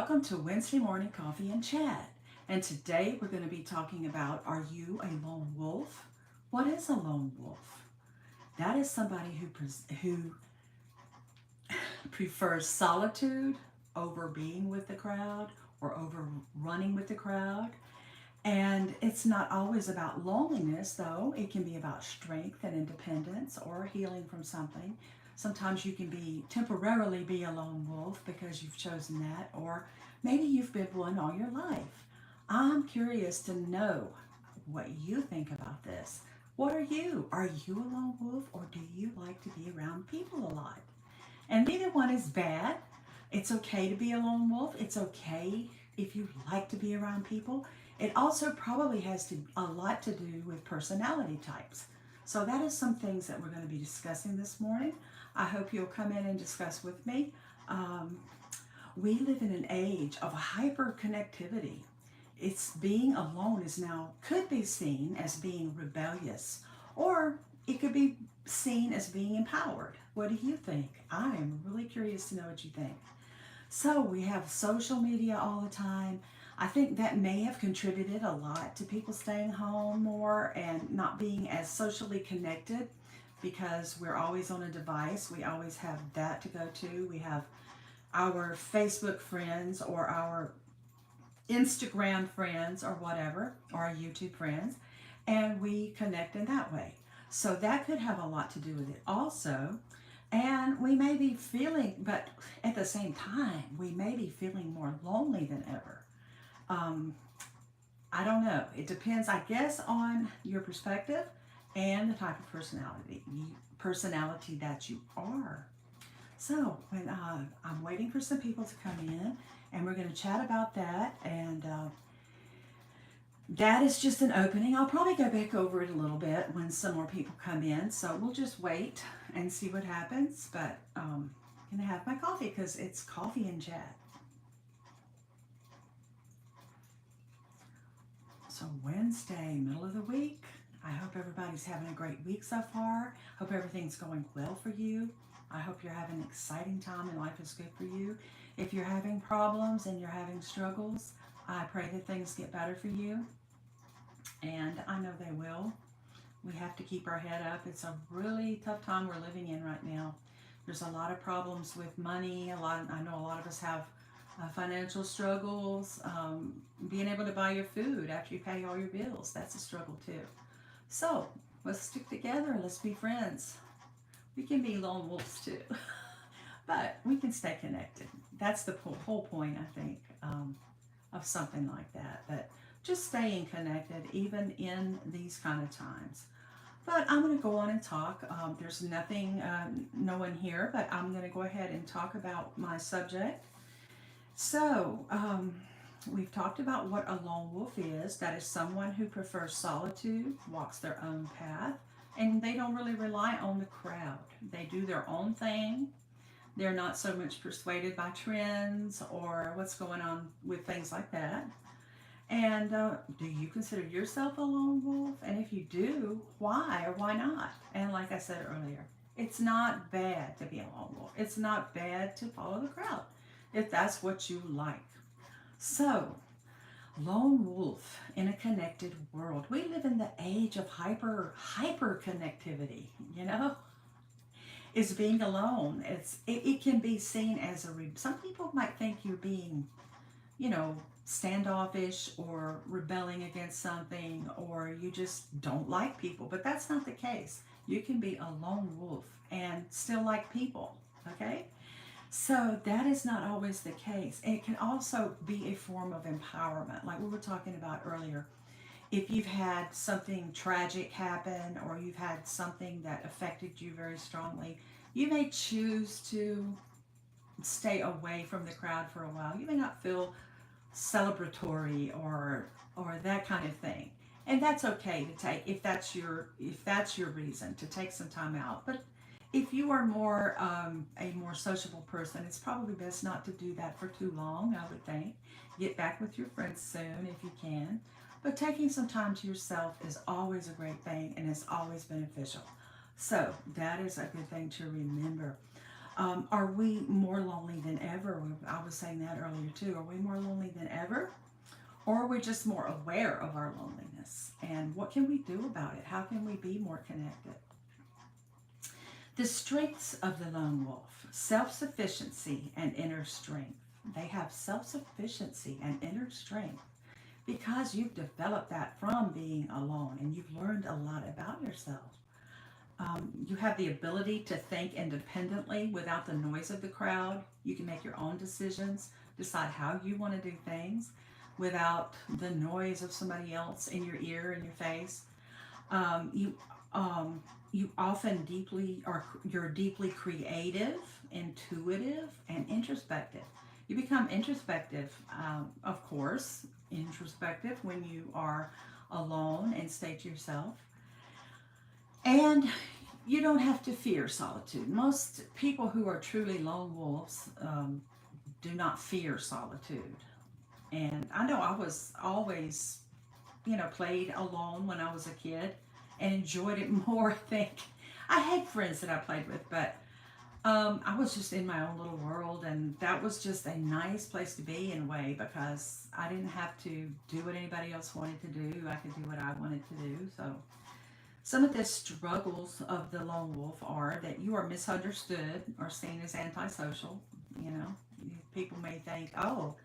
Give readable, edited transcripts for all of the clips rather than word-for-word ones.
Welcome to Wednesday Morning Coffee and Chat. And today we're going to be talking about, are you a lone wolf? What is a lone wolf? That is somebody who prefers solitude over being with the crowd or over running with the crowd. And it's not always about loneliness, though. It can be about strength and independence or healing from something. Sometimes you can be temporarily be a lone wolf because you've chosen that, or maybe you've been one all your life. I'm curious to know what you think about this. What are you? Are you a lone wolf, or do you like to be around people a lot? And neither one is bad. It's okay to be a lone wolf. It's okay if you like to be around people. It also probably has a lot to do with personality types. So that is some things that we're going to be discussing this morning. I hope you'll come in and discuss with me. Um, we live in an age of hyper connectivity. It's being alone is now could be seen as being rebellious, or it could be seen as being empowered. What do you think? I am really curious to know what you think. So we have social media all the time. I think that may have contributed a lot to people staying home more and not being as socially connected because we're always on a device. We always have that to go to. We have our Facebook friends or our Instagram friends or whatever, or our YouTube friends, and we connect in that way. So that could have a lot to do with it also. And we may be feeling, but at the same time, we may be feeling more lonely than ever. Um, I don't know. It depends, I guess, on your perspective and the type of personality that you are. So when I'm waiting for some people to come in, and we're going to chat about that. And that is just an opening. I'll probably go back over it a little bit when some more people come in. So we'll just wait and see what happens. But I'm going to have my coffee because it's coffee and chat. So Wednesday, middle of the week. I hope everybody's having a great week so far. Hope everything's going well for you. I hope you're having an exciting time and life is good for you. If you're having problems and you're having struggles, I pray that things get better for you. And I know they will. We have to keep our head up. It's a really tough time we're living in right now. There's a lot of problems with money. I know a lot of us have financial struggles. Being able to buy your food after you pay all your bills, that's a struggle too. So let's stick together and let's be friends. We can be lone wolves too, but we can stay connected. That's the whole point, I think, of something like that. That just staying connected, even in these kind of times. But I'm going to go on and talk. There's no one here, but I'm going to go ahead and talk about my subject. So, we've talked about what a lone wolf is. That is someone who prefers solitude, walks their own path, and they don't really rely on the crowd. They do their own thing. They're not so much persuaded by trends or what's going on with things like that. And do you consider yourself a lone wolf? And if you do, why or why not? And like I said earlier, it's not bad to be a lone wolf. It's not bad to follow the crowd if that's what you like. So, lone wolf in a connected world. We live in the age of hyper connectivity, you know? Is being alone. It can be seen as some people might think you're being, standoffish or rebelling against something, or you just don't like people, but that's not the case. You can be a lone wolf and still like people, okay? So that is not always the case. It can also be a form of empowerment, like we were talking about earlier. If you've had something tragic happen or you've had something that affected you very strongly, you may choose to stay away from the crowd for a while. You may not feel celebratory or that kind of thing. And that's okay to take if that's your reason to take some time out. But if you are a more sociable person, it's probably best not to do that for too long, I would think. Get back with your friends soon if you can. But taking some time to yourself is always a great thing and is always beneficial. So that is a good thing to remember. Are we more lonely than ever? I was saying that earlier too. Are we more lonely than ever? Or are we just more aware of our loneliness? And what can we do about it? How can we be more connected? The strengths of the lone wolf: self sufficiency and inner strength. They have self sufficiency and inner strength because you've developed that from being alone and you've learned a lot about yourself. You have the ability to think independently without the noise of the crowd. You can make your own decisions, decide how you want to do things without the noise of somebody else in your ear and your face. You you often deeply are you're deeply creative, intuitive, and introspective. You become introspective, of course, introspective when you are alone and stay to yourself. And you don't have to fear solitude. Most people who are truly lone wolves do not fear solitude. And I know I was always, played alone when I was a kid and enjoyed it more. I think I had friends that I played with, but I was just in my own little world, and that was just a nice place to be in a way because I didn't have to do what anybody else wanted to do. I could do what I wanted to do. So some of the struggles of the lone wolf are that you are misunderstood or seen as antisocial. You know, people may think, oh,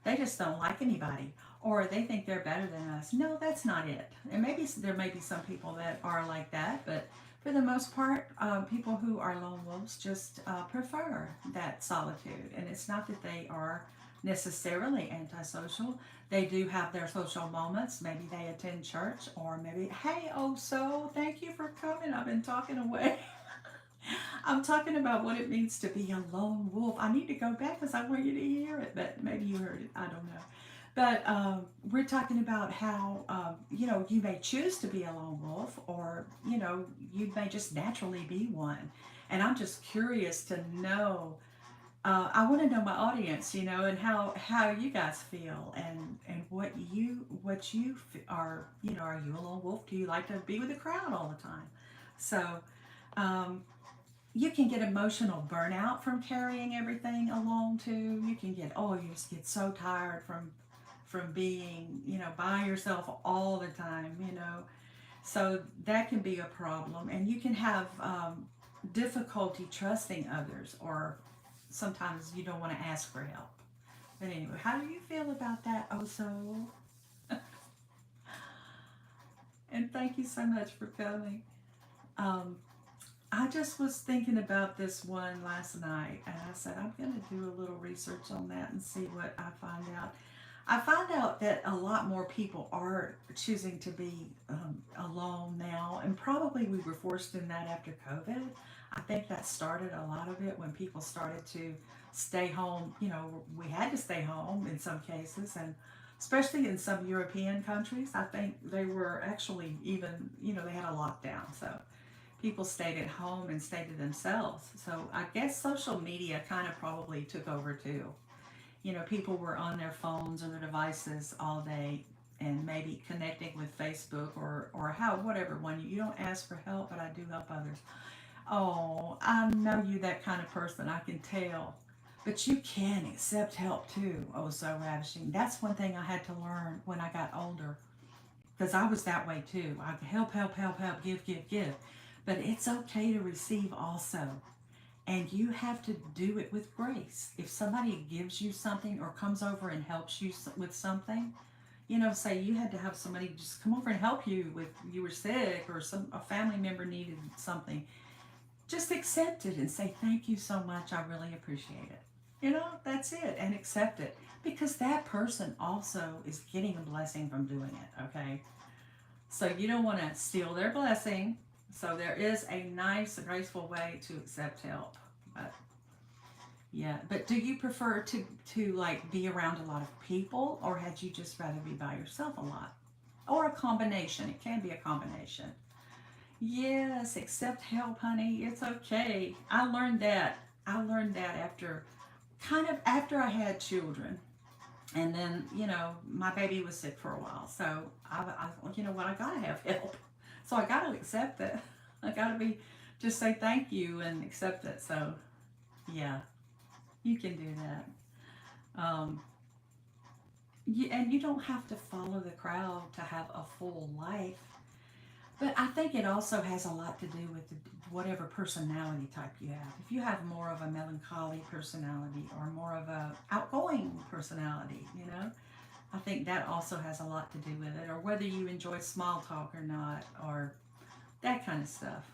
they just don't like anybody, or they think they're better than us. No, that's not it. And maybe there may be some people that are like that, but for the most part, people who are lone wolves just prefer that solitude. And it's not that they are necessarily antisocial. They do have their social moments. Maybe they attend church, or maybe, hey, oh, so thank you for coming. I've been talking away. I'm talking about what it means to be a lone wolf. I need to go back because I want you to hear it, but maybe you heard it. I don't know. But we're talking about how, you may choose to be a lone wolf, or, you may just naturally be one. And I'm just curious to know. I want to know my audience, and how you guys feel, and what you are. Are you a lone wolf? Do you like to be with the crowd all the time? So, um, you can get emotional burnout from carrying everything alone too. You can get, oh, you just get so tired from being, by yourself all the time, so that can be a problem. And you can have difficulty trusting others, or sometimes you don't want to ask for help. But anyway, how do you feel about that, Oso? And thank you so much for coming. um, I just was thinking about this one last night, and I said I'm going to do a little research on that and see what I find out. I find out that a lot more people are choosing to be alone now, and probably we were forced in that after COVID. I think that started a lot of it when people started to stay home. We had to stay home in some cases, and especially in some European countries, I think they were actually even, they had a lockdown. So people stayed at home and stayed to themselves. So I guess social media kind of probably took over too. People were on their phones or their devices all day, and maybe connecting with Facebook, or how whatever one. You don't ask for help, but I do help others. Oh, I know you that kind of person. I can tell. But you can accept help too. Oh, so ravishing. That's one thing I had to learn when I got older, because I was that way too. I could help, help, help, help, give, give, give. But it's okay to receive also. And you have to do it with grace. If somebody gives you something or comes over and helps you with something, say you had to have somebody just come over and help you with, you were sick, or a family member needed something, just accept it and say thank you so much. I really appreciate it. That's it, and accept it, because that person also is getting a blessing from doing it. Okay, so you don't want to steal their blessing. So there is a nice, graceful way to accept help. But yeah, but do you prefer to like be around a lot of people, or had you just rather be by yourself a lot, or a combination? It can be a combination. Yes, accept help, honey. It's okay. I learned that after I had children, and then my baby was sick for a while. So you know what, I gotta have help. So I gotta accept it. I gotta just say thank you and accept it. So Yeah, you can do that. Um, and you don't have to follow the crowd to have a full life. But I think it also has a lot to do with whatever personality type you have. If you have more of a melancholy personality or more of a outgoing personality, I think that also has a lot to do with it. Or whether you enjoy small talk or not, or that kind of stuff.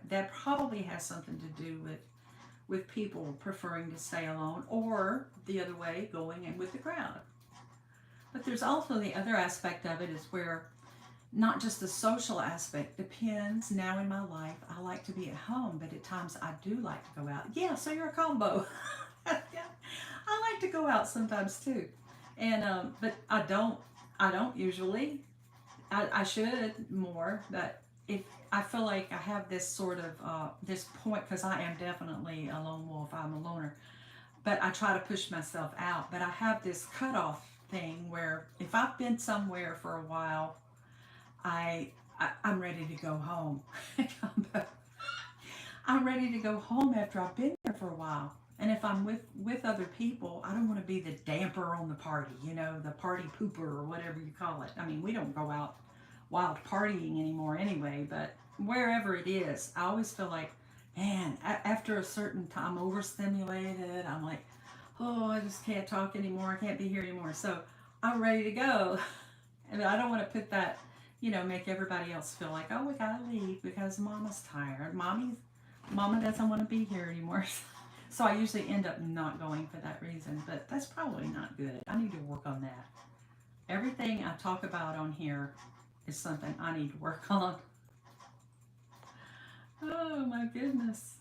That probably has something to do with people preferring to stay alone, or the other way, going in with the crowd. But there's also the other aspect of it is where not just the social aspect depends. Now in my life, I like to be at home, but at times I do like to go out. Yeah, so you're a combo. Yeah, I like to go out sometimes too, and but I don't usually. I should more, but if I feel like I have this sort of this point, because I am definitely a lone wolf. I'm a loner, but I try to push myself out. But I have this cutoff thing where if I've been somewhere for a while, I'm ready to go home. I'm ready to go home after I've been there for a while. And if I'm with other people, I don't want to be the damper on the party, the party pooper or whatever you call it. I mean, we don't go out wild partying anymore anyway, but wherever it is, I always feel like, man, after a certain time, overstimulated. I'm like, oh, I just can't talk anymore. I can't be here anymore. So I'm ready to go. And I don't want to put that, make everybody else feel like, oh, we gotta leave because mama's tired. Mama doesn't want to be here anymore. So I usually end up not going for that reason, but that's probably not good. I need to work on that. Everything I talk about on here is something I need to work on. Oh my goodness.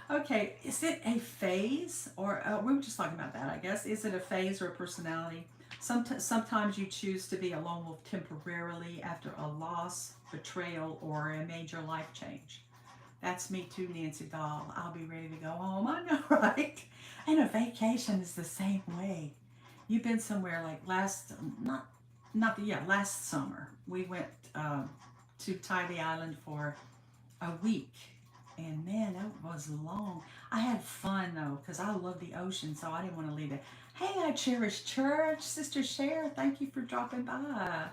Okay, is it a phase, or we were just talking about that, I guess. Is it a phase or a personality? Sometimes you choose to be a lone wolf temporarily after a loss, betrayal, or a major life change. That's me too, Nancy Doll. I'll be ready to go home. I know, right? And a vacation is the same way. You've been somewhere like last summer. We went to Tybee Island for a week. And man, that was long. I had fun though, because I love the ocean, so I didn't want to leave it. Hey, I cherish church. Sister Cher, thank you for dropping by.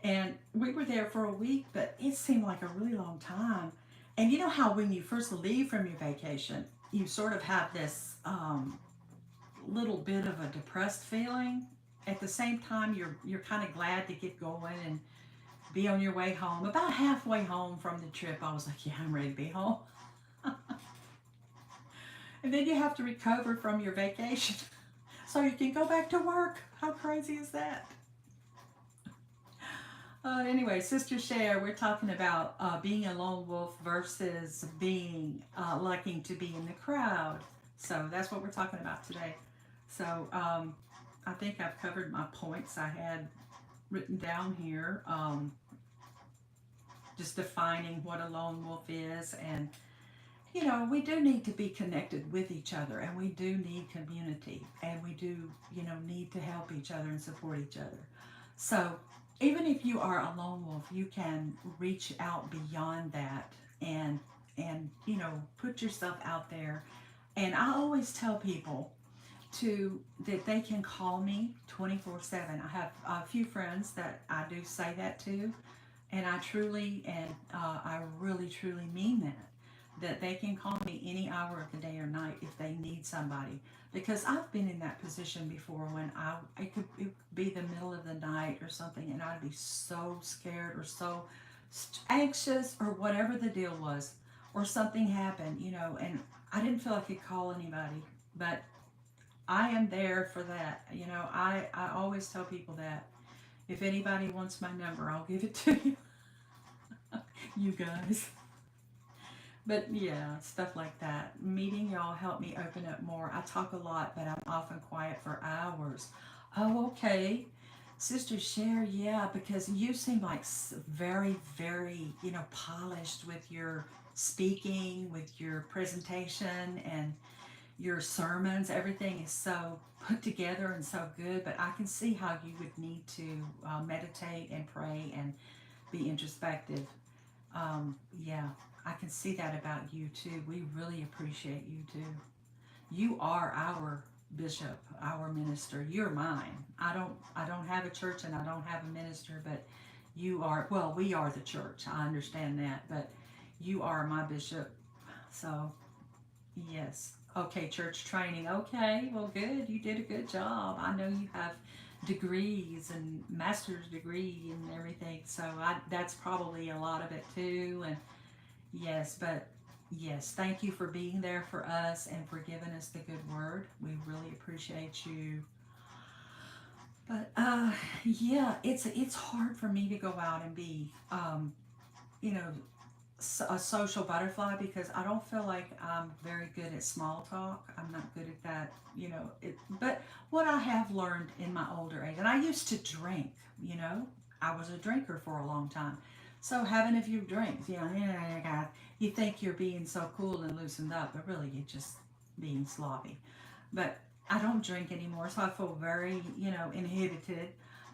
And we were there for a week, but it seemed like a really long time. And you know how when you first leave from your vacation, you sort of have this little bit of a depressed feeling. At the same time, you're kind of glad to get going and be on your way home. About halfway home from the trip, I was like, yeah, I'm ready to be home. And then you have to recover from your vacation so you can go back to work. How crazy is that? Anyway, Sister Cher, we're talking about being a lone wolf versus being liking to be in the crowd. So that's what we're talking about today. So I think I've covered my points I had written down here. Just defining what a lone wolf is, and we do need to be connected with each other, and we do need community, and we do need to help each other and support each other. So even if you are a lone wolf, you can reach out beyond that, and put yourself out there. And I always tell people that they can call me 24/7. I have a few friends that I do say that to, and I truly and I really truly mean that they can call me any hour of the day or night if they need somebody, because I've been in that position before when it could be the middle of the night or something, and I'd be so scared or so anxious or whatever the deal was, or something happened, and I didn't feel I could call anybody. But I am there for that. I always tell people that if anybody wants my number, I'll give it to you. You guys. But yeah, stuff like that. Meeting y'all helped me open up more. I talk a lot, but I'm often quiet for hours. Oh, okay. Sister Cher, yeah, because you seem like very, very, polished with your speaking, with your presentation, and your sermons. Everything is so put together and so good, but I can see how you would need to meditate and pray and be introspective. Yeah, I can see that about you too. We really appreciate you too. You are our bishop, our minister. You're mine. I don't have a church and I don't have a minister, but you are, well, we are the church. I understand that, but you are my bishop. So, yes. Okay, church training. Okay, well, good. You did a good job. I know you have degrees and master's degree and everything. So, that's probably a lot of it too. And yes, but yes, thank you for being there for us and for giving us the good word. We really appreciate you. But yeah, it's hard for me to go out and be you know, a social butterfly because I don't feel like I'm very good at small talk. I'm not good at that, but what I have learned in my older age, and I used to drink, I was a drinker for a long time. So having a few drinks, you think you're being so cool and loosened up, but really you're just being sloppy. But I don't drink anymore, so I feel very, inhibited.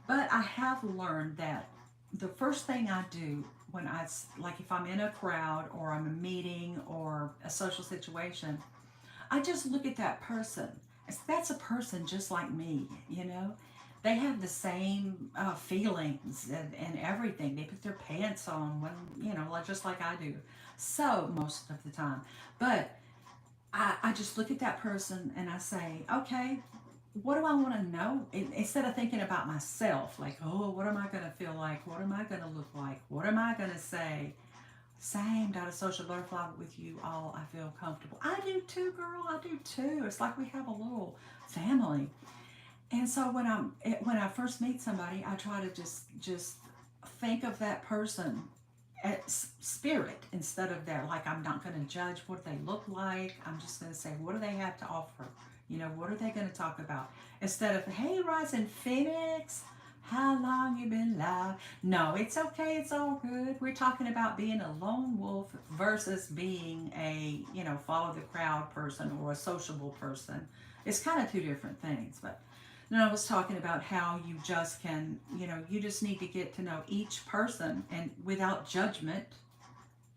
But I have learned that the first thing I do when like if I'm in a crowd or I'm a meeting or a social situation, I just look at that person. That's a person just like me. They have the same feelings and everything. They put their pants on when, like just like I do. So most of the time. But I just look at that person and I say, okay, what do I want to know? Instead of thinking about myself, like, oh, what am I going to feel like? What am I going to look like? What am I going to say? Same, not a social butterfly with you all. I feel comfortable. I do too, girl. I do too. It's like we have a little family. And so when I first meet somebody, I try to just think of that person as spirit instead of their, like, I'm not going to judge what they look like. I'm just going to say, what do they have to offer? What are they going to talk about? Instead of, hey, Rising Phoenix, how long you been live? No, it's okay. It's all good. We're talking about being a lone wolf versus being a, follow the crowd person or a sociable person. It's kind of two different things. But then I was talking about how you just can, you just need to get to know each person and without judgment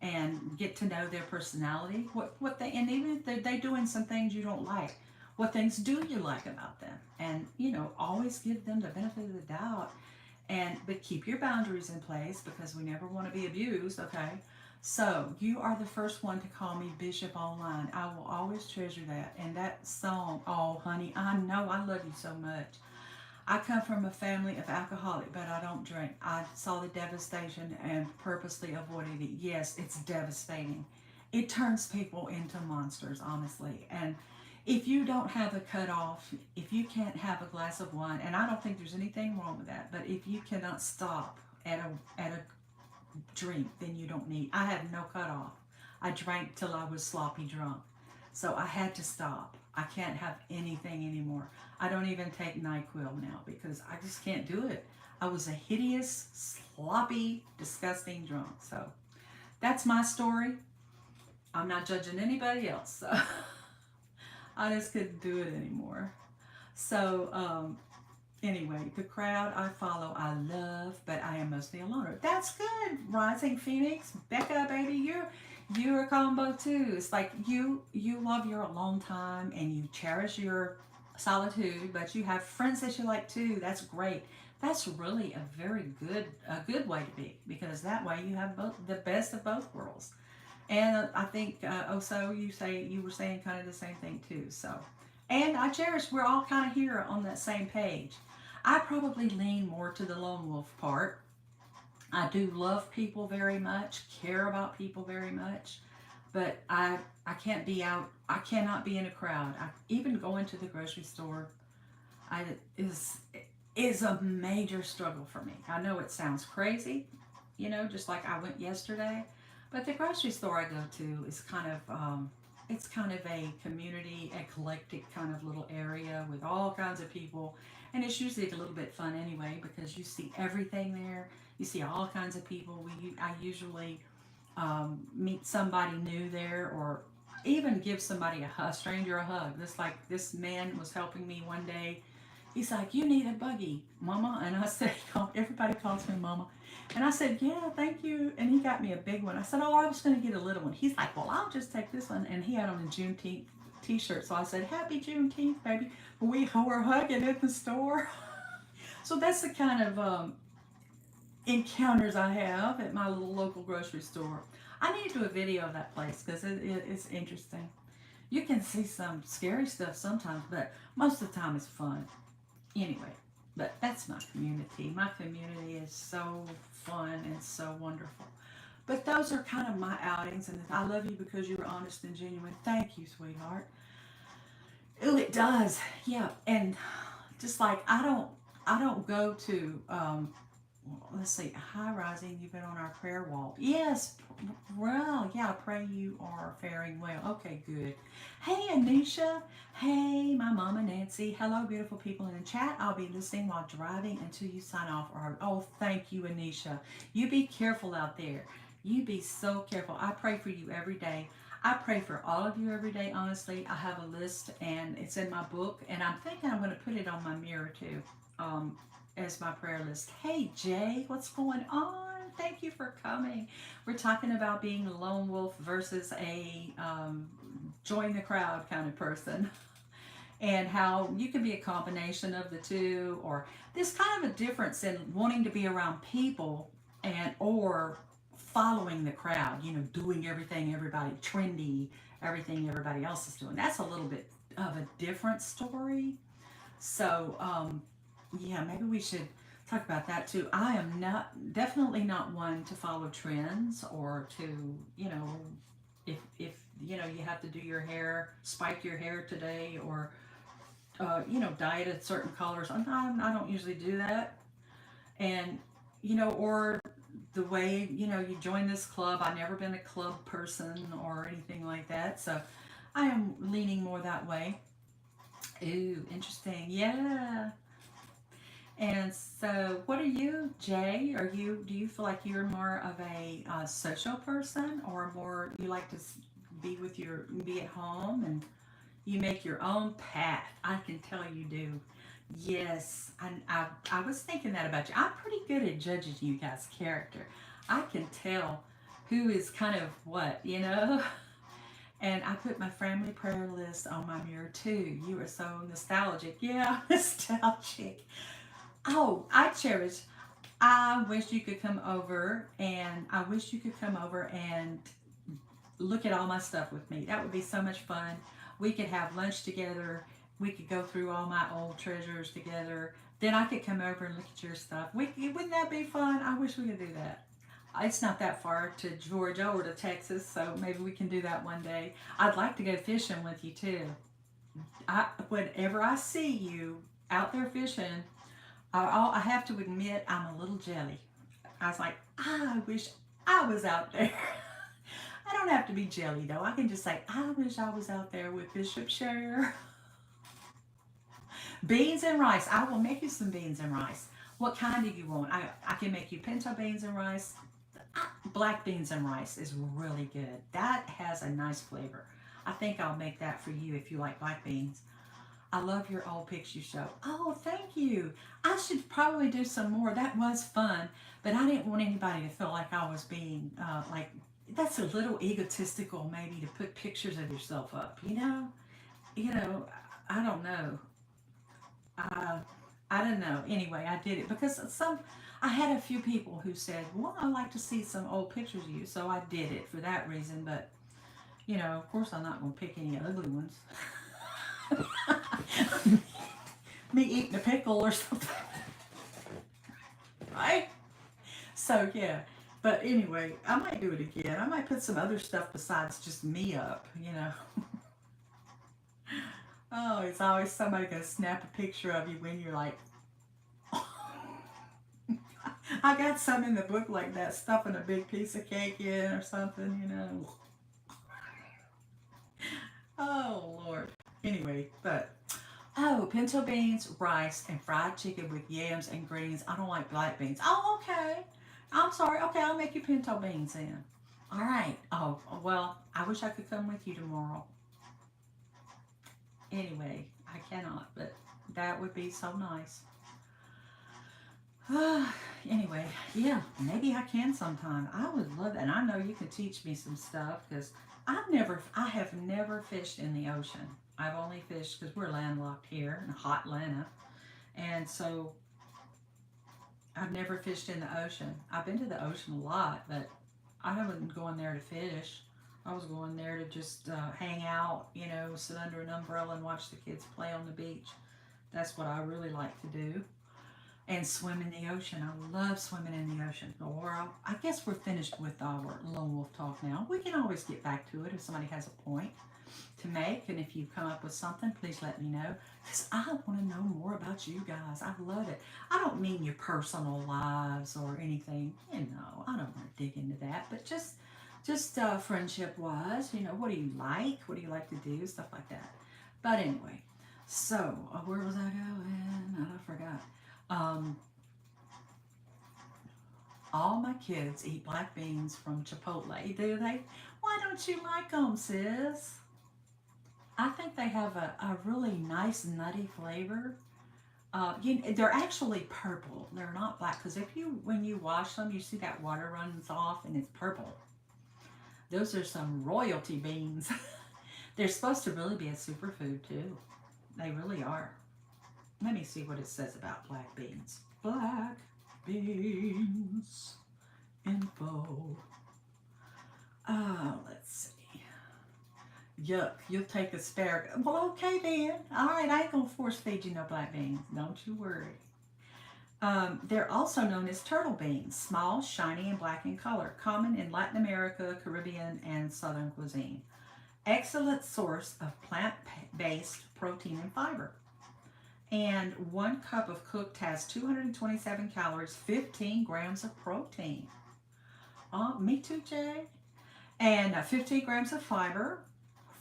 and get to know their personality, what they, and even if they doing some things you don't like, what things do you like about them, and always give them the benefit of the doubt, and but keep your boundaries in place because we never want to be abused. Okay, so you are the first one to call me Bishop Online. I will always treasure that. And that song, oh honey, I know I love you so much. I come from a family of alcoholic, but I don't drink. I saw the devastation and purposely avoided it. Yes, it's devastating. It turns people into monsters, honestly. And if you don't have a cutoff, if you can't have a glass of wine, and I don't think there's anything wrong with that, but if you cannot stop at a drink, then you don't need. I have no cutoff. I drank till I was sloppy drunk. So I had to stop. I can't have anything anymore. I don't even take NyQuil now because I just can't do it. I was a hideous, sloppy, disgusting drunk. So that's my story. I'm not judging anybody else. So I just couldn't do it anymore. So anyway, the crowd I follow, I love, but I am mostly a loner. That's good, Rising Phoenix, Becca, baby, you're a combo too. It's like you love your alone time and you cherish your solitude, but you have friends that you like too. That's great. That's really a good way to be because that way you have both the best of both worlds. And I think also you were saying kind of the same thing too. So, and I cherish we're all kind of here on that same page. I probably lean more to the lone wolf part. I do love people very much, care about people very much, but I can't be out. I cannot be in a crowd. Even going to the grocery store, I is a major struggle for me. I know it sounds crazy, just like I went yesterday, but the grocery store I go to is it's kind of a community, eclectic kind of little area with all kinds of people. And it's usually a little bit fun anyway because you see everything there. You see all kinds of people. I usually meet somebody new there or even give somebody a stranger a hug. This man was helping me one day. He's like, you need a buggy, Mama. And I said, everybody calls me Mama. And I said, yeah, thank you. And he got me a big one. I said, oh, I was going to get a little one. He's like, well, I'll just take this one. And he had on a Juneteenth t-shirt. So I said, happy Juneteenth, baby. We were hugging at the store. So that's the kind of encounters I have at my little local grocery store. I need to do a video of that place because it's interesting. You can see some scary stuff sometimes, but most of the time it's fun. Anyway, but that's my community. My community is so fun and so wonderful. But those are kind of my outings, and I love you because you're honest and genuine. Thank you, sweetheart. Oh, it does. Yeah, and just like I don't go to let's see, hi Rising, you've been on our prayer wall. Yes, well, yeah, I pray you are faring well. Okay, good. Hey Anisha, hey my mama Nancy, hello beautiful people in the chat. I'll be listening while driving until you sign off. Or oh, thank you Anisha. You be careful out there. You be so careful. I pray for you every day. I pray for all of you every day, honestly. I have a list and it's in my book, and I'm thinking I'm going to put it on my mirror too. As my prayer list. Hey Jay, what's going on? Thank you for coming. We're talking about being a lone wolf versus a join the crowd kind of person, and how you can be a combination of the two, or there's kind of a difference in wanting to be around people and or following the crowd. You know, doing everything everybody trendy, everything everybody else is doing. That's a little bit of a different story. So yeah, maybe we should talk about that too. I am not definitely not one to follow trends or to, if you have to do your hair, spike your hair today, or dye it a certain colors. I don't usually do that, and or the way you join this club. I've never been a club person or anything like that, so I am leaning more that way. Ooh, interesting. Yeah. And so, what are you, Jay? Do you feel like you're more of a social person, or more you like to be at home and you make your own path? I can tell you do. Yes, I was thinking that about you. I'm pretty good at judging you guys' character. I can tell who is kind of what. And I put my family prayer list on my mirror too. You are so nostalgic. Yeah, nostalgic. Oh, I cherish. I wish you could come over, and I wish you could come over and look at all my stuff with me. That would be so much fun. We could have lunch together. We could go through all my old treasures together. Then I could come over and look at your stuff. Wouldn't that be fun? I wish we could do that. It's not that far to Georgia or to Texas, so maybe we can do that one day. I'd like to go fishing with you too. Whenever I see you out there fishing, I have to admit I'm a little jelly. I was like, I wish I was out there. I don't have to be jelly though. I can just say, I wish I was out there with Bishop Share. Beans and rice. I will make you some beans and rice. What kind do you want? I can make you pinto beans and rice. Black beans and rice is really good. That has a nice flavor. I think I'll make that for you if you like black beans. I love your old pics you show. Oh, thank you. I should probably do some more. That was fun, but I didn't want anybody to feel like I was being like, that's a little egotistical maybe to put pictures of yourself up, You know, I don't know. Uh, I don't know. Anyway, I did it because I had a few people who said, well, I'd like to see some old pictures of you. So I did it for that reason. But, of course, I'm not going to pick any ugly ones. Me eating a pickle or something. Right? So, yeah. But anyway, I might do it again. I might put some other stuff besides just me up. Oh, it's always somebody going to snap a picture of you when you're like, I got some in the book like that, stuffing a big piece of cake in or something. Oh, Lord. Anyway, but, oh, pinto beans, rice, and fried chicken with yams and greens. I don't like black beans. Oh, okay. I'm sorry. Okay, I'll make you pinto beans then. All right. Oh, well, I wish I could come with you tomorrow. Anyway, I cannot, but That would be so nice. Anyway, yeah, maybe I can sometime. I would love that. And I know you can teach me some stuff because I have never fished in the ocean. I've only fished because we're landlocked here in hot Atlanta. And so I've never fished in the ocean. I've been to the ocean a lot, but I haven't gone there to fish. I was going there to just hang out, sit under an umbrella and watch the kids play on the beach. That's what I really like to do. And swim in the ocean. I love swimming in the ocean. Or I guess we're finished with our lone wolf talk now. We can always get back to it if somebody has a point to make. And if you come up with something, please let me know. Because I want to know more about you guys. I love it. I don't mean your personal lives or anything. I don't want to dig into that. But just friendship wise, what do you like? What do you like to do? Stuff like that. But anyway, so where was I going? I forgot. Um, all my kids eat black beans from Chipotle, do they? Why don't you like them, sis? I think they have a really nice nutty flavor. They're actually purple. They're not black because when you wash them, you see that water runs off and it's purple. Those are some royalty beans. They're supposed to really be a superfood too. They really are. Let me see what it says about black beans. Black beans info. Oh, let's see. Yuck, you'll take asparagus. Well, okay then. All right, I ain't gonna force feed you no black beans. Don't you worry. They're also known as turtle beans, small, shiny, and black in color, common in Latin America, Caribbean, and Southern cuisine. Excellent source of plant-based protein and fiber. And 1 cup of cooked has 227 calories, 15 grams of protein. Me too, Jay. And 15 grams of fiber,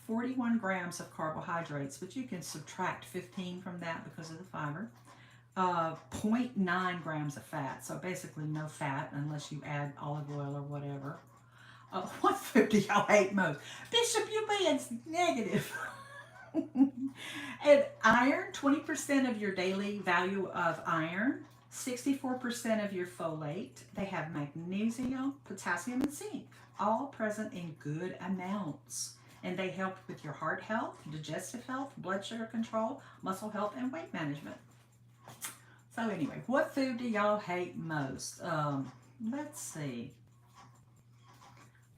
41 grams of carbohydrates, but you can subtract 15 from that because of the fiber. Zero point 0.9 grams of fat, so basically no fat unless you add olive oil or whatever. What food do y'all hate most? Bishop, you being negative. And iron, 20% of your daily value of iron, 64% of your folate. They have magnesium, potassium, and zinc, all present in good amounts. And they help with your heart health, digestive health, blood sugar control, muscle health, and weight management. So anyway, what food do y'all hate most? Let's see.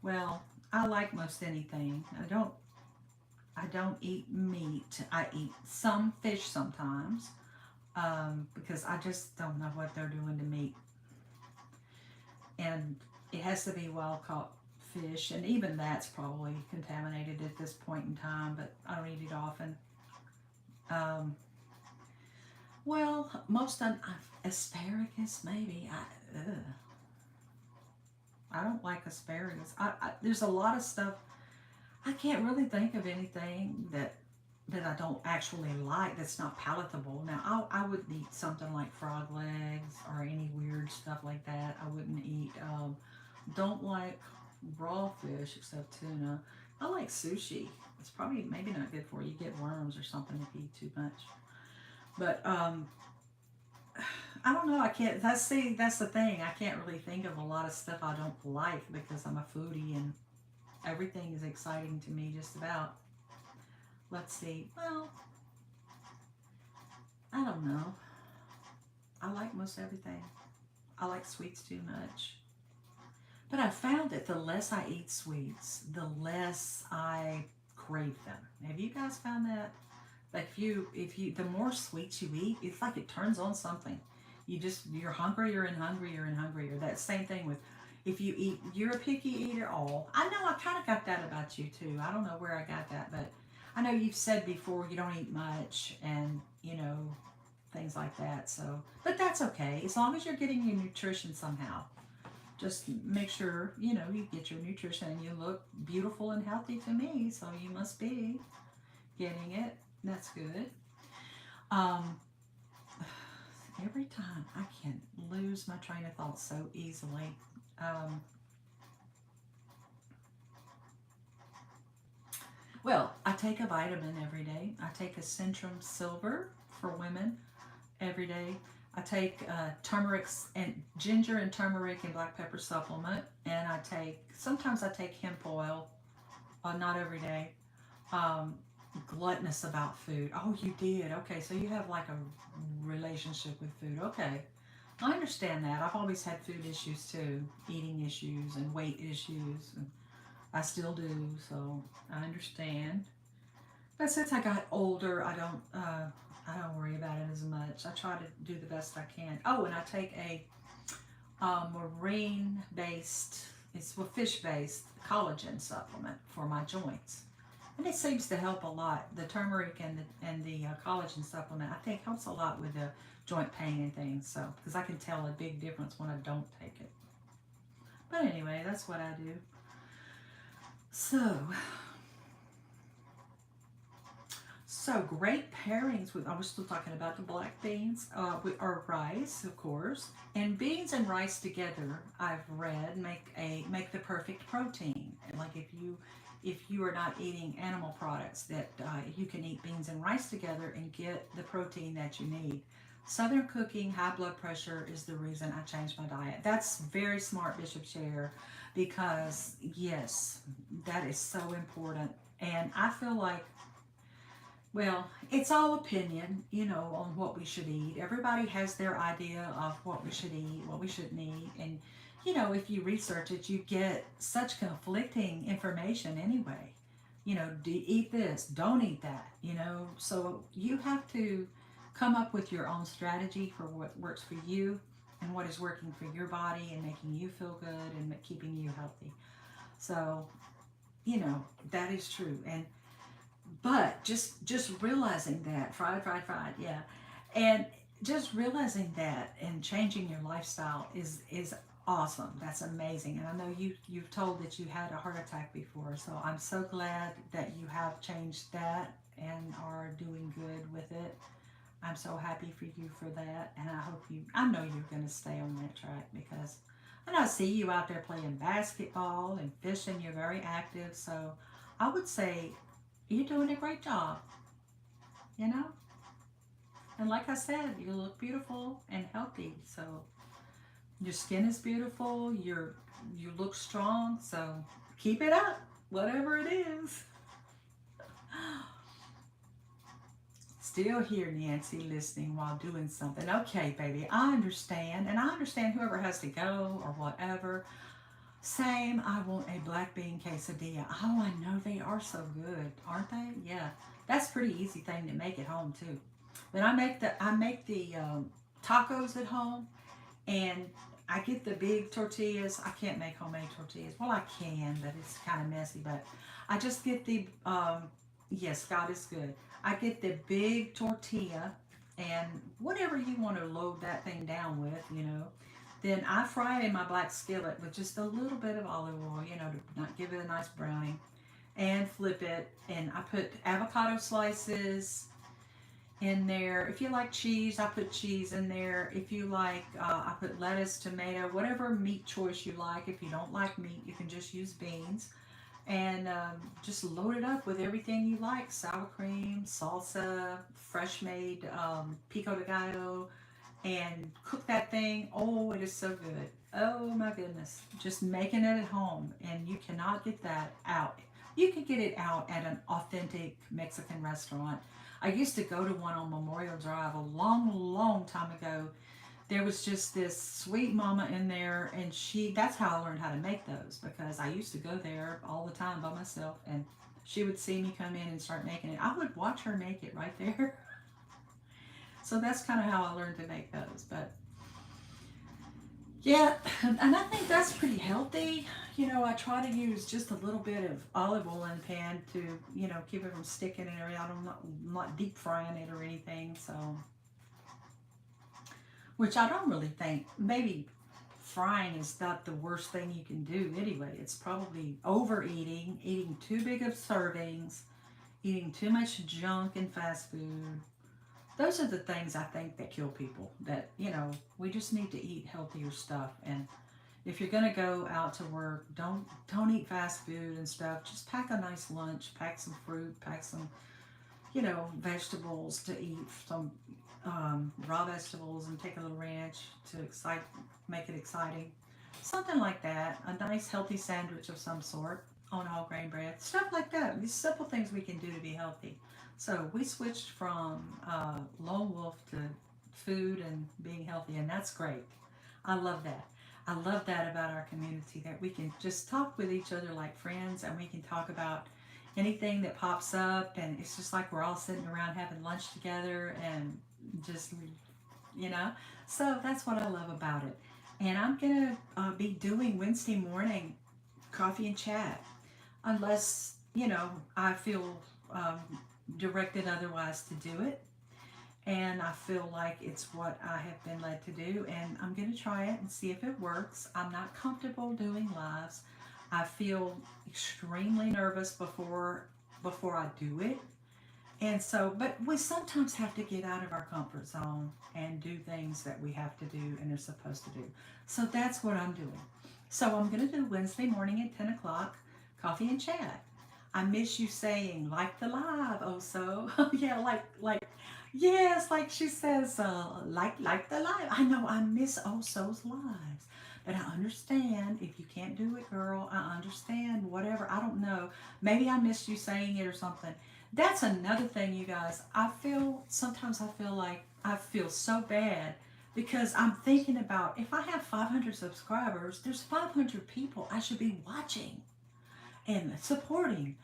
Well, I like most anything. I don't eat meat. I eat some fish sometimes because I just don't know what they're doing to meat. And it has to be wild caught fish, and even that's probably contaminated at this point in time, but I don't eat it often. Um, well, asparagus, maybe. I don't like asparagus. There's a lot of stuff. I can't really think of anything that I don't actually like that's not palatable. Now, I wouldn't eat something like frog legs or any weird stuff like that. I wouldn't eat, don't like raw fish except tuna. I like sushi. It's probably maybe not good for you. You get worms or something if you eat too much. But I don't know. I can't. That's the thing. I can't really think of a lot of stuff I don't like because I'm a foodie and everything is exciting to me. Just about. Let's see. Well, I don't know. I like most everything. I like sweets too much. But I found that the less I eat sweets, the less I crave them. Have you guys found that? Like the more sweets you eat, it's like it turns on something. You're hungrier and hungrier and hungrier. That same thing with if you eat, you're a picky eater. Oh, I know I kind of got that about you too. I don't know where I got that, but I know you've said before you don't eat much and things like that. So, but that's okay as long as you're getting your nutrition somehow. Just make sure you get your nutrition and you look beautiful and healthy to me. So you must be getting it. That's good. Um, every time I can lose my train of thought so easily. Um, well, I take a vitamin every day. I take a Centrum Silver for women every day. I take turmeric and ginger and turmeric and black pepper supplement, and sometimes I take hemp oil, not every day. Um, Gluttonous about food. Oh, you did. Okay, so you have like a relationship with food. Okay, I understand that. I've always had food issues too, eating issues and weight issues, and I still do. So I understand. But since I got older, I don't worry about it as much. I try to do the best I can. Oh, and I take a marine based, it's a fish based collagen supplement for my joints. And it seems to help a lot. The turmeric and the collagen supplement, I think, helps a lot with the joint pain and things. So, because I can tell a big difference when I don't take it. But anyway, that's what I do. So, great pairings with, I was still talking about the black beans, or rice, of course. And beans and rice together, I've read, make the perfect protein. Like if you are not eating animal products, that you can eat beans and rice together and get the protein that you need. Southern cooking, high blood pressure is the reason I changed my diet. That's very smart, Bishop Share, because yes, that is so important. And I feel like, well, it's all opinion, on what we should eat. Everybody has their idea of what we should eat, what we shouldn't eat. And, if you research it, you get such conflicting information anyway. Do you eat this? Don't eat that. So you have to come up with your own strategy for what works for you and what is working for your body and making you feel good and keeping you healthy. So, that is true. But just realizing that fried, yeah, and just realizing that and changing your lifestyle is awesome. That's amazing. And I know you've told that you had a heart attack before, so I'm so glad that you have changed that and are doing good with it. I'm so happy for you for that, and I know you're going to stay on that track, because and I see you out there playing basketball and fishing. You're very active, so I would say you're doing a great job, you know? And like I said, you look beautiful and healthy. So your skin is beautiful, you look strong, so keep it up, whatever it is. Still here, Nancy, listening while doing something. Okay, baby, I understand. And I understand whoever has to go or whatever. Same, I want a black bean quesadilla. Oh, I know they are so good, aren't they? Yeah, that's a pretty easy thing to make at home too. But I make the tacos at home, and I get the big tortillas. I can't make homemade tortillas. Well, I can, but it's kind of messy. But I just get the yes, God is good. I get the big tortilla, and whatever you want to load that thing down with. Then I fry it in my black skillet with just a little bit of olive oil, to not give it a nice browning, and flip it. And I put avocado slices in there. If you like cheese, I put cheese in there. If you like, I put lettuce, tomato, whatever meat choice you like. If you don't like meat, you can just use beans. And just load it up with everything you like: sour cream, salsa, fresh made pico de gallo, and cook that thing. Oh, it is so good. Oh my goodness. Just making it at home, and you cannot get that out. You can get it out at an authentic Mexican restaurant. I used to go to one on Memorial Drive a long, long time ago. There was just this sweet mama in there, and that's how I learned how to make those, because I used to go there all the time by myself, and she would see me come in and start making it. I would watch her make it right there. So that's kind of how I learned to make those. But yeah, and I think that's pretty healthy. I try to use just a little bit of olive oil in the pan to, keep it from sticking in or out. I'm not deep frying it or anything. So, which I don't really think, maybe frying is not the worst thing you can do anyway. It's probably overeating, eating too big of servings, eating too much junk and fast food. Those are the things I think that kill people. That, we just need to eat healthier stuff. And if you're gonna go out to work, don't eat fast food and stuff. Just pack a nice lunch, pack some fruit, pack some vegetables to eat, some raw vegetables, and take a little ranch to make it exciting. Something like that. A nice healthy sandwich of some sort on whole grain bread. Stuff like that. These simple things we can do to be healthy. So we switched from lone wolf to food and being healthy, and that's great. I love that. I love that about our community, that we can just talk with each other like friends, and we can talk about anything that pops up, and it's just like we're all sitting around having lunch together and just, you know. So that's what I love about it. And I'm going to be doing Wednesday morning coffee and chat, unless, I feel um, directed otherwise to do it. And I feel like it's what I have been led to do, and I'm going to try it and see if it works. I'm not comfortable doing lives. I feel extremely nervous before I do it. And so, but we sometimes have to get out of our comfort zone and do things that we have to do and are supposed to do. So that's what I'm doing. So I'm going to do Wednesday morning at 10 o'clock, coffee and chat. I miss you saying, like the live, oh so. Yeah, yes, like she says, like the live. I know I miss oh so's lives. But I understand if you can't do it, girl. I understand, whatever. I don't know. Maybe I missed you saying it or something. That's another thing, you guys. Sometimes I feel like I feel so bad because I'm thinking about, if I have 500 subscribers, there's 500 people I should be watching and supporting.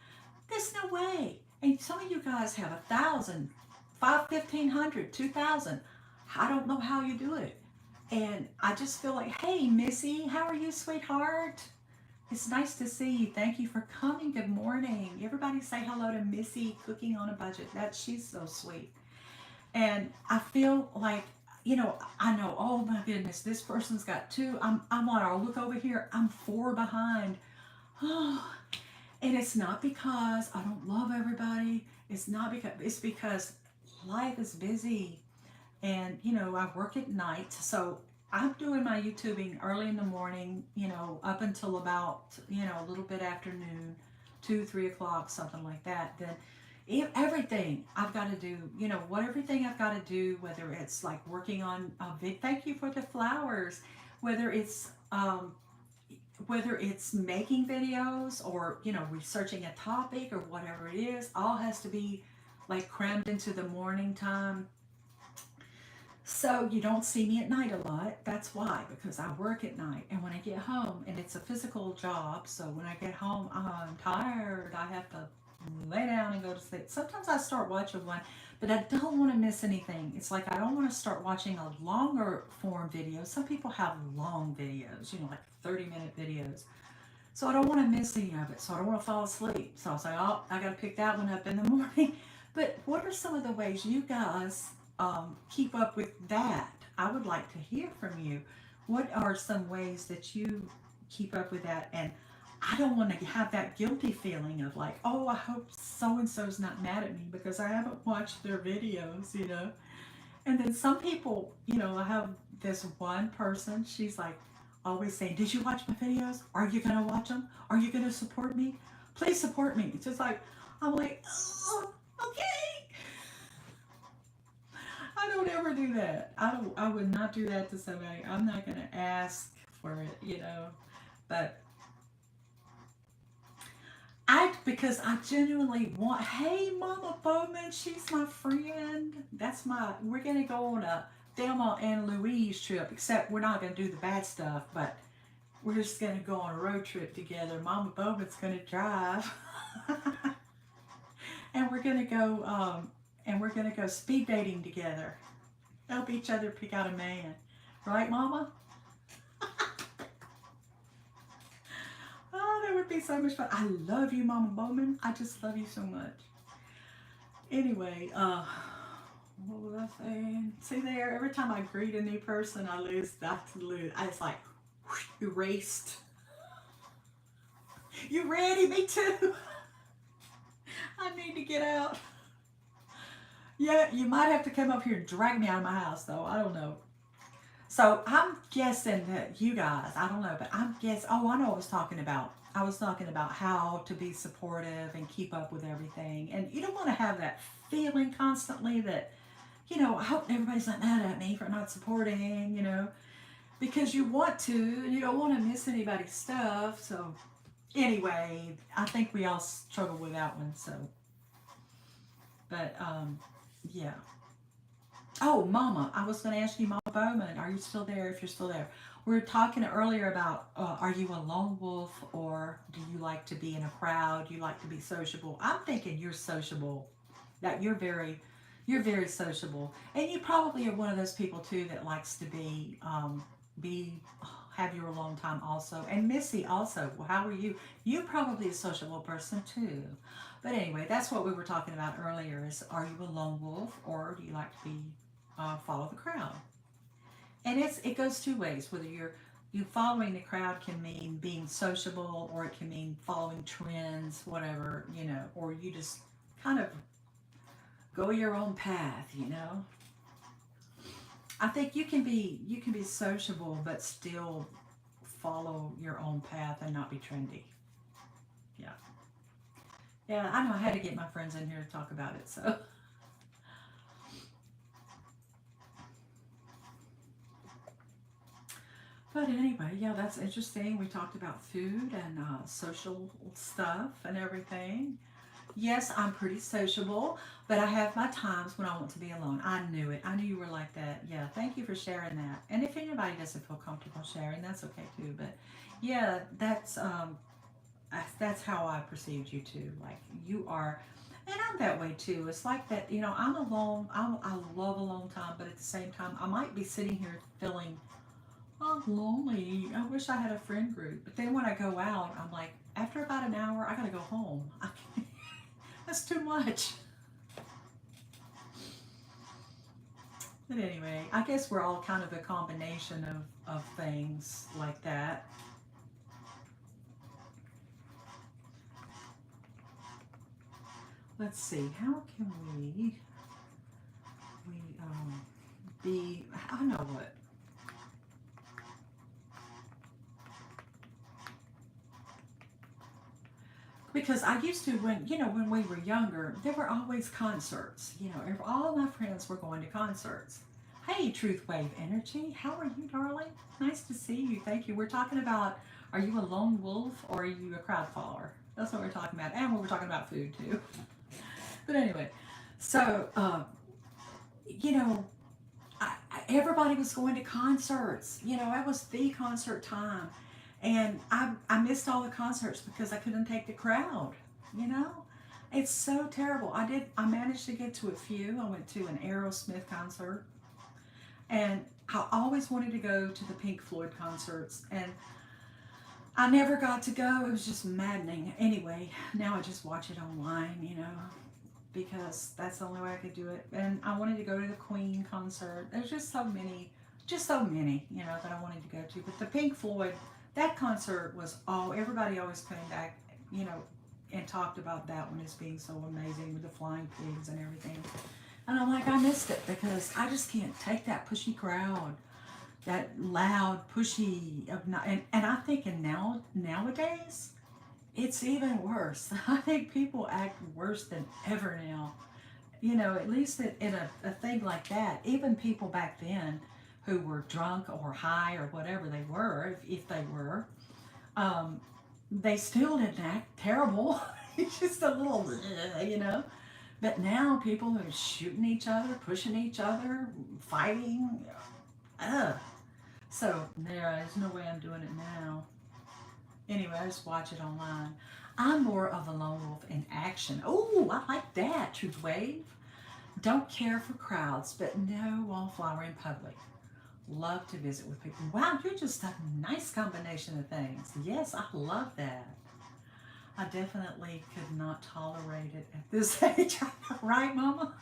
There's no way. And some of you guys have 1,000, 1,500, 2,000. I don't know how you do it. And I just feel like, hey, Missy, how are you, sweetheart? It's nice to see you. Thank you for coming. Good morning. Everybody say hello to Missy Cooking on a Budget. She's so sweet. And I feel like, I know, oh my goodness, this person's got two. I'm on, I'll look over here, I'm four behind. Oh, and it's not because I don't love everybody. It's because life is busy. And, I work at night. So I'm doing my YouTubing early in the morning, up until about, a little bit after noon, 2, 3 o'clock, something like that. Then everything I've got to do, everything I've got to do, whether it's like working on a thank you for the flowers, whether it's, whether it's making videos or, researching a topic or whatever it is, all has to be like crammed into the morning time. So you don't see me at night a lot. That's why, because I work at night. And when I get home, and it's a physical job, so when I get home, I'm tired. I have to lay down and go to sleep. Sometimes I start watching one, but I don't want to miss anything. It's like I don't want to start watching a longer form video. Some people have long videos, like 30-minute videos. So I don't want to miss any of it. So I don't want to fall asleep. So I'll say, oh, I got to pick that one up in the morning. But what are some of the ways you guys keep up with that? I would like to hear from you. What are some ways that you keep up with that? And I don't want to have that guilty feeling of like, oh, I hope so and so's not mad at me because I haven't watched their videos. And then some people, I have this one person, she's like always saying, did you watch my videos? Are you going to watch them? Are you going to support me? Please support me. It's just like, I'm like, oh, okay. I don't ever do that. I would not do that to somebody. I'm not going to ask for it. But because I genuinely want, hey, Mama Bowman, she's my friend. We're going to go on a Thelma and Louise trip, except we're not going to do the bad stuff, but we're just going to go on a road trip together. Mama Bowman's going to drive. And we're going to go speed dating together. Help each other pick out a man. Right, Mama? Oh, that would be so much fun. I love you, Mama Bowman. I just love you so much. Anyway, what was I saying? See there, every time I greet a new person, I lose. It's like, whoosh, erased. You ready? Me too. I need to get out. Yeah, you might have to come up here and drag me out of my house, though. I don't know. So I'm guessing that you guys, I don't know, but I'm guessing, oh, I know what I was talking about. I was talking about how to be supportive and keep up with everything. And you don't want to have that feeling constantly that, I hope everybody's not mad at me for not supporting, because you want to, you don't want to miss anybody's stuff. So, anyway, I think we all struggle with that one. So, but, yeah. Oh, Mama, I was going to ask you, Mama Bowman, are you still there? If you're still there, we were talking earlier about are you a lone wolf or do you like to be in a crowd? Do you like to be sociable? I'm thinking you're sociable. That you're very sociable, and you probably are one of those people too that likes to be have your alone time also. And Missy also. Well, how are you? You probably a sociable person too. But anyway, that's what we were talking about earlier. Is are you a lone wolf or do you like to be follow the crowd? And it goes two ways. Whether you following the crowd can mean being sociable, or it can mean following trends, whatever, or you just kind of go your own path. I think you can be sociable but still follow your own path and not be trendy. Yeah. Yeah, I know I had to get my friends in here to talk about it, so but anyway, yeah, that's interesting. We talked about food and social stuff and everything. Yes, I'm pretty sociable, but I have my times when I want to be alone. I knew it. I knew you were like that. Yeah, thank you for sharing that. And if anybody doesn't feel comfortable sharing, that's okay too. But yeah, that's how I perceived you too. Like you are, and I'm that way too. It's like that. I'm alone. I love alone time, but at the same time, I might be sitting here feeling I'm lonely. I wish I had a friend group. But then when I go out, I'm like, after about an hour, I gotta go home. That's too much. But anyway, I guess we're all kind of a combination of things like that. Let's see, how can we be, I know what, because I used to when we were younger, there were always concerts. All my friends were going to concerts. Hey, Truth Wave Energy, how are you, darling? Nice to see you. Thank you. We're talking about are you a lone wolf or are you a crowd follower? That's what we're talking about, and we were talking about food too. But anyway, so you know, everybody was going to concerts. It was the concert time, and I missed all the concerts because I couldn't take the crowd. You know, it's so terrible. I managed to get to a few. I went to an Aerosmith concert, and I always wanted to go to the Pink Floyd concerts, and I never got to go. It was just maddening. Anyway, now I just watch it online. Because that's the only way I could do it. And I wanted to go to the Queen concert. There's just so many, that I wanted to go to. But the Pink Floyd, that concert was everybody always came back, you know, and talked about that one as being so amazing with the flying pigs and everything. And I'm like, I missed it because I just can't take that pushy crowd, that loud, pushy, and I think nowadays, it's even worse. I think people act worse than ever now. At least in a thing like that, even people back then who were drunk or high or whatever they were, if they were, um, they still didn't act terrible. It's just a little, you know. But now people are shooting each other, pushing each other, fighting. Ugh. So there's no way I'm doing it now. Anyway, I just watch it online. I'm more of a lone wolf in action. Oh, I like that, Truth Wave. Don't care for crowds, but no wallflower in public. Love to visit with people. Wow, you're just a nice combination of things. Yes, I love that. I definitely could not tolerate it at this age. Right, Mama?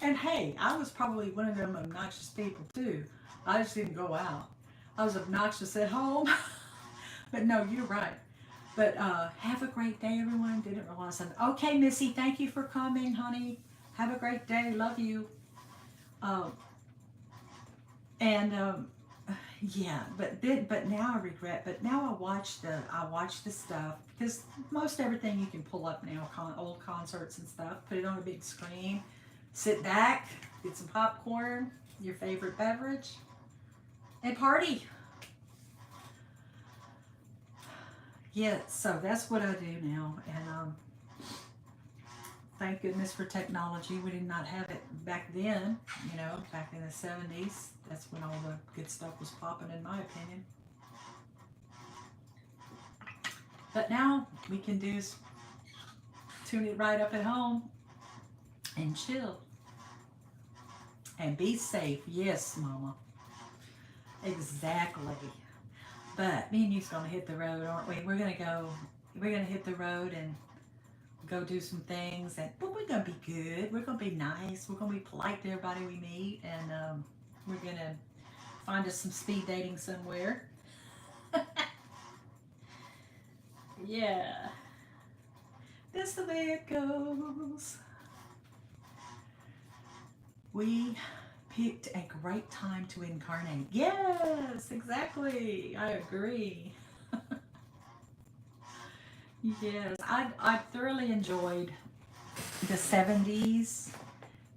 And hey, I was probably one of them obnoxious people too. I just didn't go out. I was obnoxious at home. But no, you're right. But have a great day, everyone. Didn't realize that. Okay, Missy, thank you for coming, honey. Have a great day. Love you. Um, and yeah, but now I regret. But now I watch the stuff because most everything you can pull up now, old concerts and stuff. Put it on a big screen, sit back, get some popcorn, your favorite beverage, and party. Yeah, so that's what I do now, and thank goodness for technology. We did not have it back then. Back in the '70s. That's when all the good stuff was popping, in my opinion. But now we can do is tune it right up at home and chill and be safe. Yes, Mama. Exactly. But me and you's gonna hit the road, aren't we? We're gonna go. We're gonna hit the road and go do some things, and but we're gonna be good. We're gonna be nice. We're gonna be polite to everybody we meet, and we're gonna find us some speed dating somewhere. Yeah, that's the way it goes. We picked a great time to incarnate. Yes, exactly. I agree. Yes, I thoroughly enjoyed the '70s,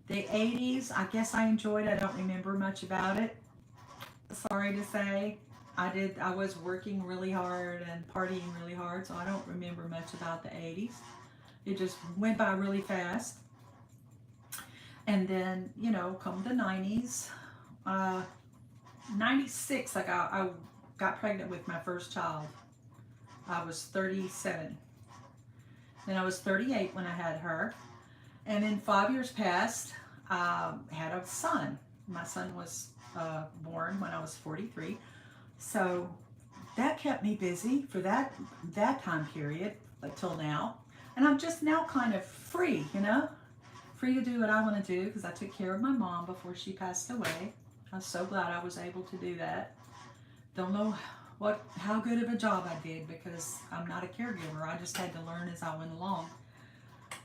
the '80s. I guess I enjoyed. I don't remember much about it. Sorry to say. I did. I was working really hard and partying really hard, so I don't remember much about the '80s. It just went by really fast. And then, come the '90s. Uh, '96, I got pregnant with my first child. I was 37. Then I was 38 when I had her. And then 5 years passed. I had a son. My son was born when I was 43. So that kept me busy for that time period until now. And I'm just now kind of free, free to do what I want to do because I took care of my mom before she passed away. I was so glad I was able to do that. Don't know how good of a job I did because I'm not a caregiver. I just had to learn as I went along.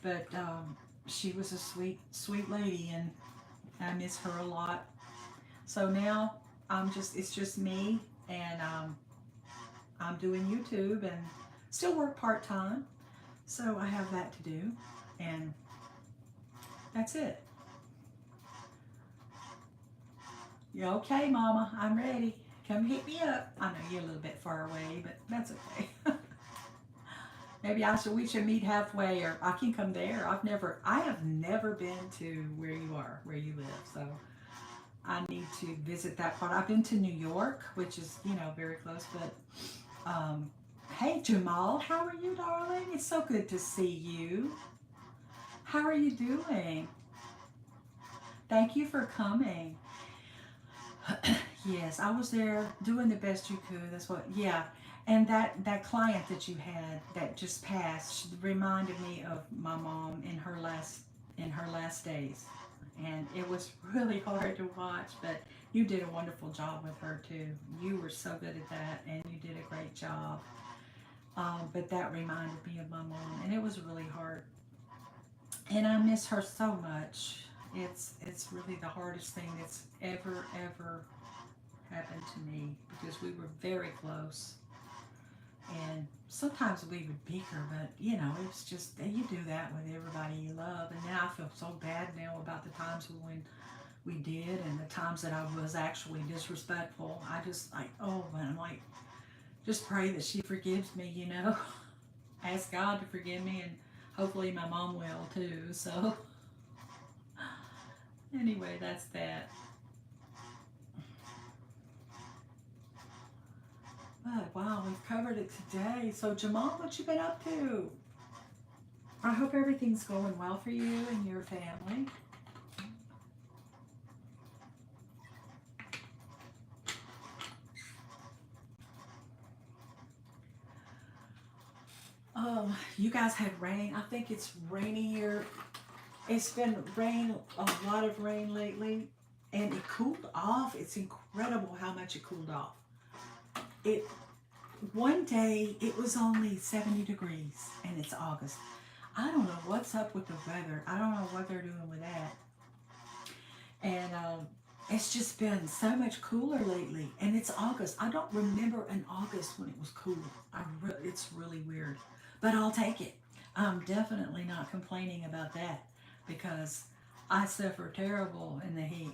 But she was a sweet, sweet lady, and I miss her a lot. So now it's just me, and I'm doing YouTube and still work part time. So I have that to do, and that's it. You okay, Mama? I'm ready. Come hit me up. I know you're a little bit far away, but that's okay. Maybe we should meet halfway, or I can come there. I have never been to where you live. So I need to visit that part. I've been to New York, which is, very close. But hey, Jamal, how are you, darling? It's so good to see you. How are you doing? Thank you for coming. Yes, I was there doing the best you could. That's what, yeah. And that client that you had that just passed reminded me of my mom in her last days, and it was really hard to watch. But you did a wonderful job with her too. You were so good at that, and you did a great job. But that reminded me of my mom, and it was really hard. And I miss her so much. It's really the hardest thing that's ever happened to me because we were very close, and sometimes we would bicker, but it was just you do that with everybody you love. And now I feel so bad now about the times when we did, and the times that I was actually disrespectful. I just like, oh man, I'm like, just pray that she forgives me. Ask God to forgive me, and hopefully my mom will too. So anyway, that's that. But wow, we've covered it today. So Jamal, what you been up to? I hope everything's going well for you and your family. You guys had rain. I think it's rainy here. It's been a lot of rain lately, and it cooled off. It's incredible how much it cooled off. It One day it was only 70 degrees, and it's August. I don't know what's up with the weather. I don't know what they're doing with that. And It's just been so much cooler lately, and it's August. I don't remember an August when it was cool. It's really weird, but I'll take it. I'm definitely not complaining about that because I suffer terrible in the heat,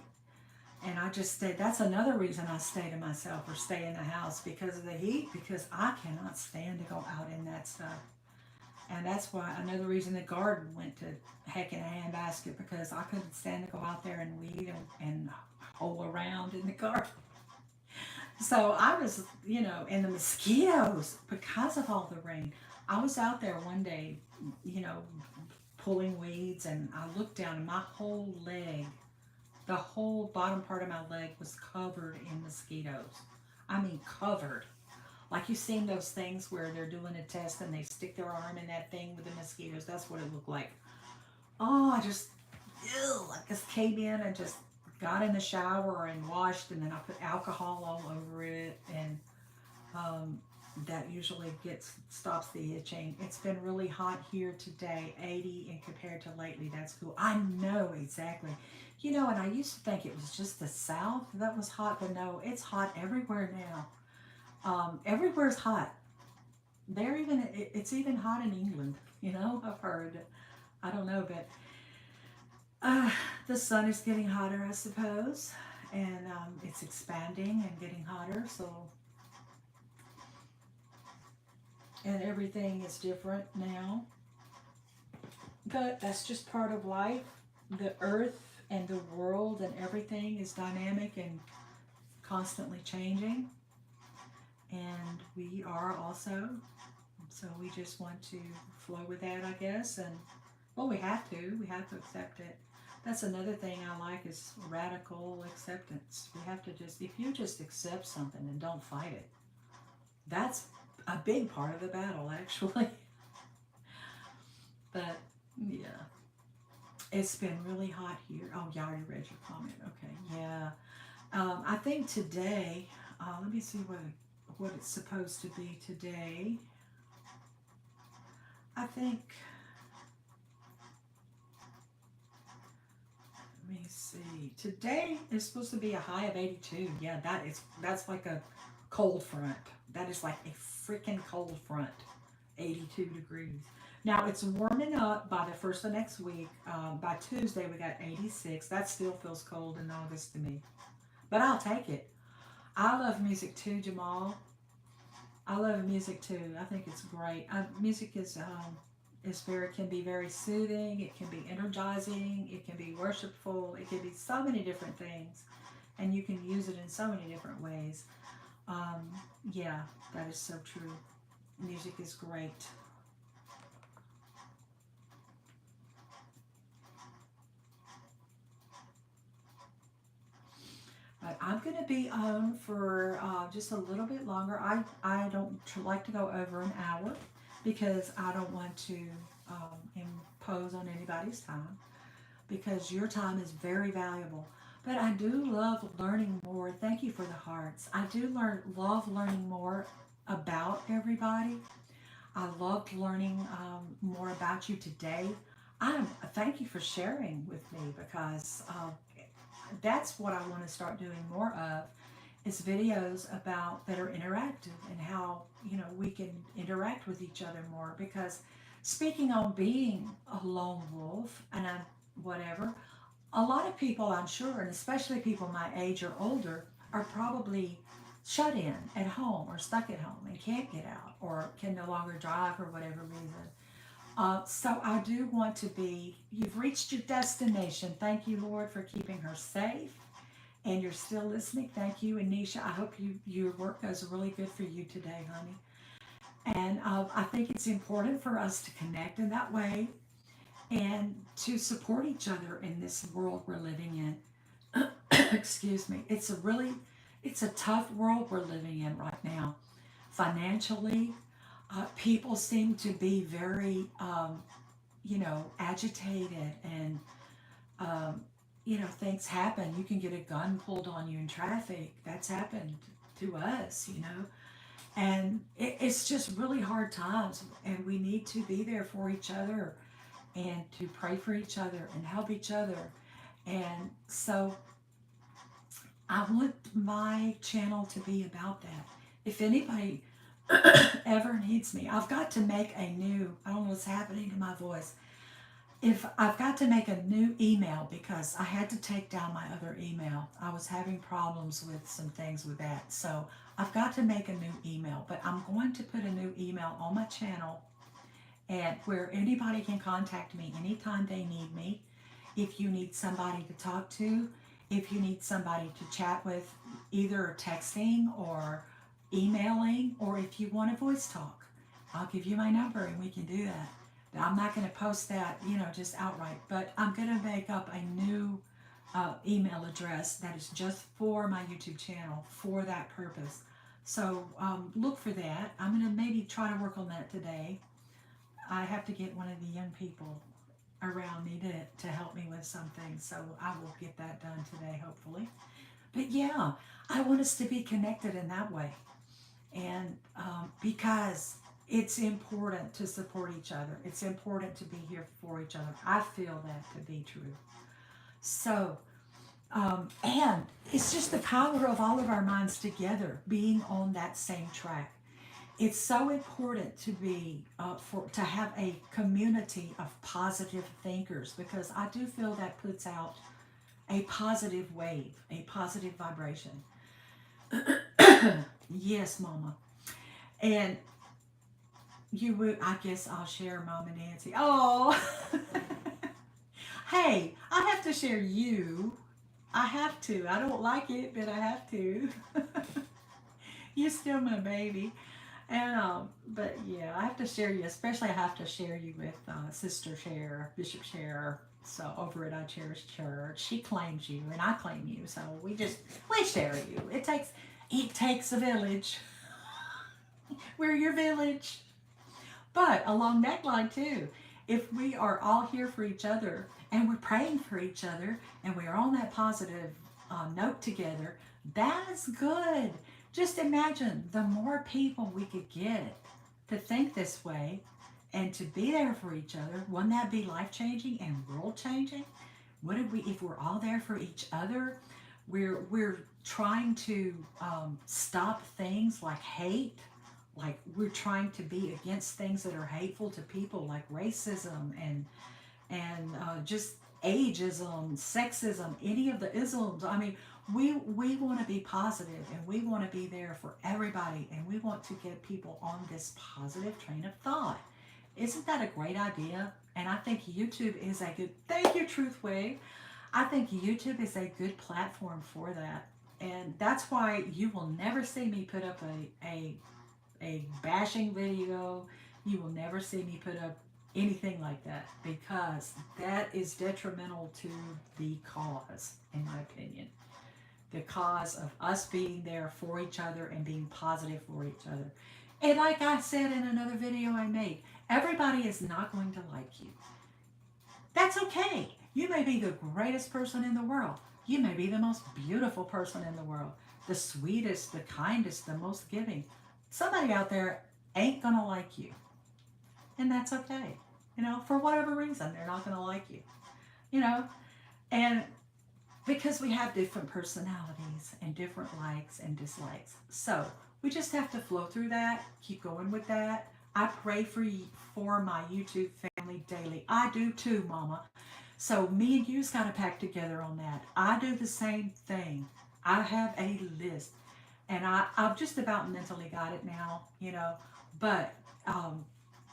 and I just stay. That's another reason I stay to myself or stay in the house because of the heat. Because I cannot stand to go out in that stuff. And that's why another reason the garden went to heck in a handbasket because I couldn't stand to go out there and weed and hole around in the garden. So I was, and the mosquitoes because of all the rain. I was out there one day, you know, pulling weeds, and I looked down and my whole leg, the whole bottom part of my leg was covered in mosquitoes. I mean, covered. Like you've seen those things where they're doing a test and they stick their arm in that thing with the mosquitoes. That's what it looked like. Oh, I just came in and just got in the shower and washed, and then I put alcohol all over it, and um, that usually gets stops the itching. It's been really hot here today, 80, and compared to lately, that's cool. I know exactly. And I used to think it was just the South that was hot, but no, it's hot everywhere now. Everywhere's hot. It's even hot in England. I've heard. I don't know, but uh, the sun is getting hotter, I suppose, and it's expanding and getting hotter. So, and everything is different now. But that's just part of life. The earth and the world and everything is dynamic and constantly changing, and we are also. So we just want to flow with that, I guess, and well, we have to. We have to accept it. That's another thing I like is radical acceptance. We have to just, if you just accept something and don't fight it, that's a big part of the battle, actually. But yeah, it's been really hot here. Oh, yeah, I already read your comment. Okay, yeah. I think today, let me see what it's supposed to be today. I think, let me see. Today is supposed to be a high of 82. Yeah, that's like a cold front. That is like a freaking cold front. 82 degrees. Now it's warming up by the first of next week. By Tuesday we got 86. That still feels cold in August to me, but I'll take it. I love music too, Jamal. I love music too. I think it's great. Music is very can be very soothing. It can be energizing. It can be worshipful. It can be so many different things, and you can use it in so many different ways. Um, yeah, that is so true. Music is great. But I'm going to be on for just a little bit longer. I don't like to go over an hour because I don't want to impose on anybody's time because your time is very valuable. But I do love learning more. Thank you for the hearts. I do love learning more about everybody. I loved learning more about you today. Thank you for sharing with me because that's what I want to start doing more of is videos about that are interactive and how we can interact with each other more because speaking on being a lone wolf and whatever, a lot of people I'm sure, and especially people my age or older, are probably shut in at home or stuck at home and can't get out or can no longer drive for whatever reason. So I do want to be, you've reached your destination. Thank you, Lord, for keeping her safe. And you're still listening. Thank you, Anisha. I hope your work goes really good for you today, honey. And I think it's important for us to connect in that way and to support each other in this world we're living in. Excuse me. It's a tough world we're living in right now. Financially, people seem to be very, agitated and, um, things happen. You can get a gun pulled on you in traffic. That's happened to us. And it's just really hard times. And we need to be there for each other and to pray for each other and help each other. And so I want my channel to be about that. If anybody ever needs me, I've got to make a new, I don't know what's happening to my voice. If I've got to make a new email because I had to take down my other email. I was having problems with some things with that. So I've got to make a new email, but I'm going to put a new email on my channel and where anybody can contact me anytime they need me. If you need somebody to talk to, if you need somebody to chat with, either texting or emailing, or if you want a voice talk, I'll give you my number and we can do that. I'm not going to post that, just outright, but I'm going to make up a new email address that is just for my YouTube channel for that purpose. So look for that. I'm going to maybe try to work on that today. I have to get one of the young people around me to help me with something. So I will get that done today, hopefully. But yeah, I want us to be connected in that way. And because it's important to support each other, it's important to be here for each other. I feel that to be true. So, and it's just the power of all of our minds together being on that same track. It's so important to be to have a community of positive thinkers because I do feel that puts out a positive wave, a positive vibration. Yes, Mama. And you would, I guess I'll share Mama Nancy. Oh, hey, I have to share you. I have to. I don't like it, but I have to. You're still my baby. And but yeah, I have to share you. Especially, I have to share you with Sister Cher, Bishop Cher. So over at I Cherish Church, she claims you, and I claim you. So we share you. It takes a village. We're your village. But along that line too, if we are all here for each other and we're praying for each other and we're on that positive note together, that's good. Just imagine the more people we could get to think this way and to be there for each other. Wouldn't that be life changing and world changing? Wouldn't we, if we're all there for each other? We're trying to stop things like hate, like we're trying to be against things that are hateful to people, like racism and just ageism, sexism, any of the isms. I mean, we want to be positive and we want to be there for everybody and we want to get people on this positive train of thought. Isn't that a great idea? And I think YouTube is a good, thank you, Truthwave. I think YouTube is a good platform for that. And that's why you will never see me put up a bashing video. You will never see me put up anything like that because that is detrimental to the cause, in my opinion. The cause of us being there for each other and being positive for each other. And like I said in another video I made, everybody is not going to like you. That's okay. You may be the greatest person in the world. You may be the most beautiful person in the world, the sweetest, the kindest, the most giving. Somebody out there ain't going to like you. And that's okay. For whatever reason, they're not going to like you. You know, and because we have different personalities and different likes and dislikes. So we just have to flow through that, keep going with that. I pray for my YouTube family daily. I do too, Mama. So me and you's got to pack together on that. I do the same thing. I have a list, and I've just about mentally got it now. But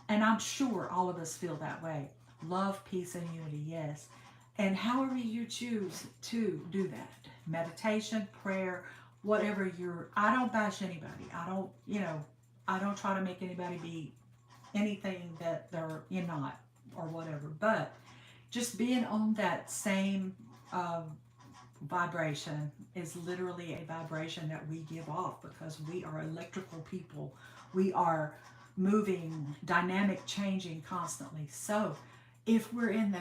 and I'm sure all of us feel that way. Love, peace, and unity, yes. And however you choose to do that, meditation, prayer, whatever I don't bash anybody. I don't try to make anybody be anything that they're not or whatever. But just being on that same vibration is literally a vibration that we give off because we are electrical people. We are moving, dynamic, changing constantly. So if we're in the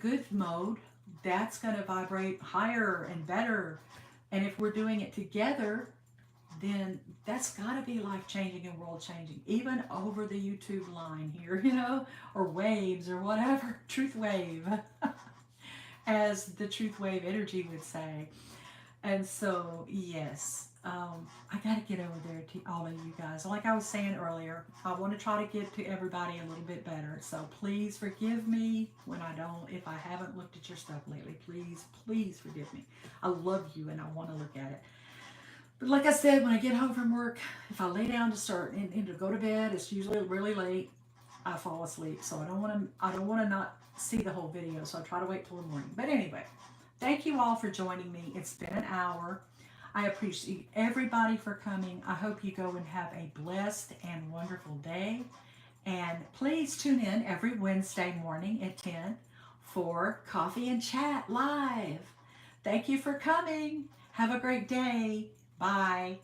good mode, that's going to vibrate higher and better. And if we're doing it together, then that's got to be life changing and world changing, even over the YouTube line here, or waves or whatever, truth wave, as the truth wave energy would say. And so, yes, I got to get over there to all of you guys. Like I was saying earlier, I want to try to get to everybody a little bit better. So please forgive me when I don't, if I haven't looked at your stuff lately. Please, please forgive me. I love you and I want to look at it. But like I said, when I get home from work, if I lay down to start and to go to bed, it's usually really late. I fall asleep, so I don't want to not see the whole video. So I try to wait till the morning. But anyway, thank you all for joining me. It's been an hour. I appreciate everybody for coming. I hope you go and have a blessed and wonderful day. And please tune in every Wednesday morning at 10 for Coffee and Chat Live. Thank you for coming. Have a great day. Bye.